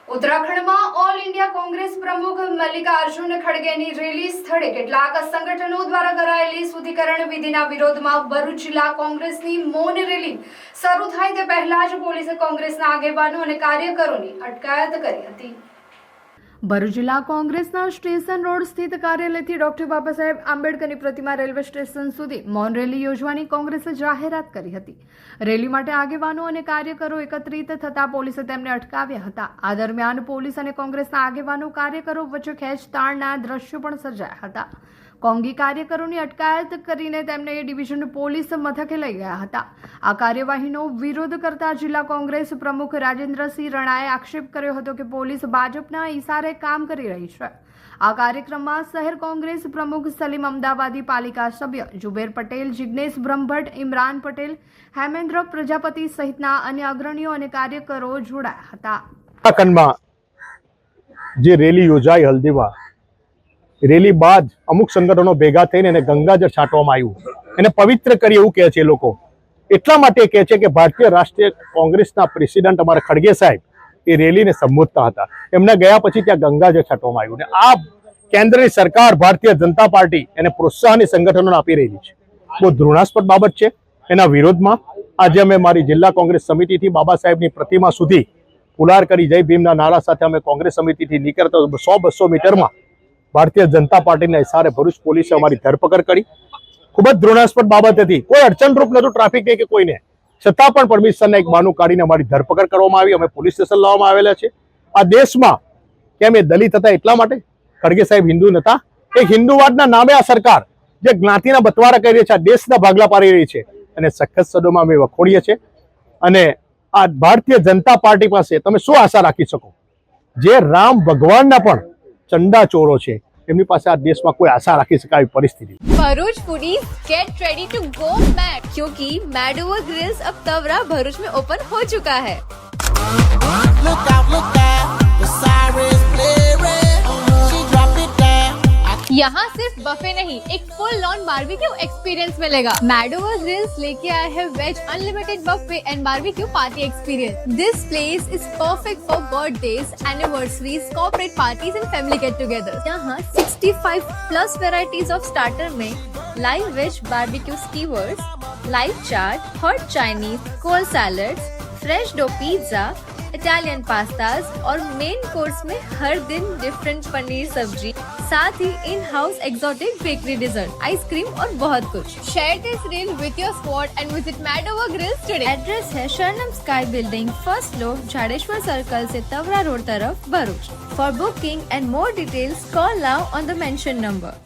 ઉત્તરાખંડમાં all India Congress પ્રમુખ Mallikarjun ખડગેની rally સ્થળે કેટલાક સંગઠનો દ્વારા કરાયેલી શુદ્ધિકરણ વિધિના વિરોધમાં ભરૂચ જિલ્લા કોંગ્રેસની મૌન રેલી શરૂ થાય તે પહેલા જ પોલીસે કોંગ્રેસના આગેવાનો અને કાર્યકરોની અટકાયત કરી હતી। ભરૂચ જિલ્લા કોંગ્રેસના સ્ટેશન રોડ સ્થિત કાર્યાલયથી ડોક્ટર બાબા સાહેબ આંબેડકરની પ્રતિમા રેલવે સ્ટેશન સુધી મૌન રેલી યોજવાની કોંગ્રેસે જાહેરાત કરી હતી। રેલી માટે આગેવાનો અને કાર્યકરો એકત્રિત થતા પોલીસે તેમને અટકાવ્યા હતા। આ દરમિયાન પોલીસ અને કોંગ્રેસના આગેવાનો કાર્યકરો વચ્ચે ખેંચતાણના દ્રશ્યો પણ સર્જાયા હતા। કોંગી કાર્યકરોની અટકાયત કરીને તેમને એ ડિવિઝન પોલીસ મથકે લઈ ગયા હતા। આ કાર્યવાહીનો વિરોધ કરતા જિલ્લા કોંગ્રેસ પ્રમુખ રાજેન્દ્રસિંહ રણાએ આક્ષેપ કર્યો હતો કે પોલીસ ભાજપના ઇશારે કામ કરી રહી છે। આ કાર્યક્રમમાં શહેર કોંગ્રેસ પ્રમુખ સલીમ અમદાવાદી, પાલિકા સભ્ય જુબેર પટેલ, જિગ્નેશ બ્રહ્મભટ્ટ, ઇમરાન પટેલ, હેમેન્દ્ર પ્રજાપતિ સહિતના અન્ય અગ્રણીઓ અને કાર્યકરો જોડાયા હતા। ઉત્તરાખંડમાં જે રેલી યોજાઈ હલ્દીમાં, રેલી બાદ અમુક સંગઠનો ભેગા થઈને એને ગંગાજળ છાંટવામાં આવ્યું, એને પવિત્ર કરી એવું કહે છે એ લોકો। એટલા માટે કહે છે કે ભારતીય રાષ્ટ્રીય કોંગ્રેસના પ્રેસિડેન્ટ અમારા ખડગે સાહેબ એ રેલીને સંબોધતા હતા, એમના ગયા પછી ત્યાં ગંગાજળ છાંટવામાં આવ્યું ને આ કેન્દ્રની સરકાર ભારતીય જનતા પાર્ટી એને પ્રોત્સાહન સંગઠનોને આપી રહી છે। બહુ ઘૃણાસ્પદ બાબત છે। એના વિરોધમાં આજે અમે મારી જિલ્લા કોંગ્રેસ સમિતિથી બાબા સાહેબની પ્રતિમા સુધી પુલાર કરી જય ભીમના નારા સાથે અમે કોંગ્રેસ સમિતિથી નીકળતા 100-200 મીટરમાં ભારતીય જનતા પાર્ટીના ઇશારે ભરૂચ પોલીસે અમારી ધરપકડ કરી। ખૂબ જ ઘૃણાસ્પદ બાબત હતી, કોઈ અડચણરૂપ નહોતું ટ્રાફિક કે કોઈને, છતાં પણ પરમિશનના એક બહાનું કાઢીને અમારી ધરપકડ કરવામાં આવી। અમે પોલીસ સ્ટેશન લાવવામાં આવેલા છે। આ દેશમાં કેમ એ દલિત હતા એટલા માટે? ખડગે સાહેબ હિન્દુ નતા? એક હિન્દુવાદના નામે આ સરકાર જે જ્ઞાતિના બટવારા કરી રહી છે, આ દેશના ભાગલા પાડી રહી છે અને સખત શબ્દોમાં અમે વખોડીએ છીએ। અને આ ભારતીય જનતા પાર્ટી પાસે તમે શું આશા રાખી શકો? જે રામ ભગવાનના પણ ચંડા ચોરો છે, એમની પાસે આ દેશમાં કોઈ આશા રાખી શકાય એવી પરિસ્થિતિ। Bharuch foodies get ready to go mad क्योंकि मैड ओवर ग्रिल्स अब तवरा भरूच में ओपन हो चुका है। Look out, the sirens blaring. She drop it down. यहाँ सिर्फ बफे नहीं, एक फुल ऑन बारबेक्यू एक्सपीरियंस मिलेगा। मैड ओवर ग्रिल्स लेके आए हैं veg unlimited buffet and barbecue party experience. This place is perfect for birthdays, anniversaries, corporate parties and family get together. यहाँ 65 plus varieties of starter में live veg barbecue skewers, live chaat, hot Chinese, cold salads, fresh dough pizza, Italian pastas और main course में हर दिन different paneer सब्जी, साथ ही in house exotic bakery dessert, ice cream और बहुत कुछ। Share this reel with your squad and visit mad over grills today. Address है Sharanam sky building, first floor, Zadeshwar circle से तवरा रोड तरफ, Bharuch. For booking and more details call now on the mention number.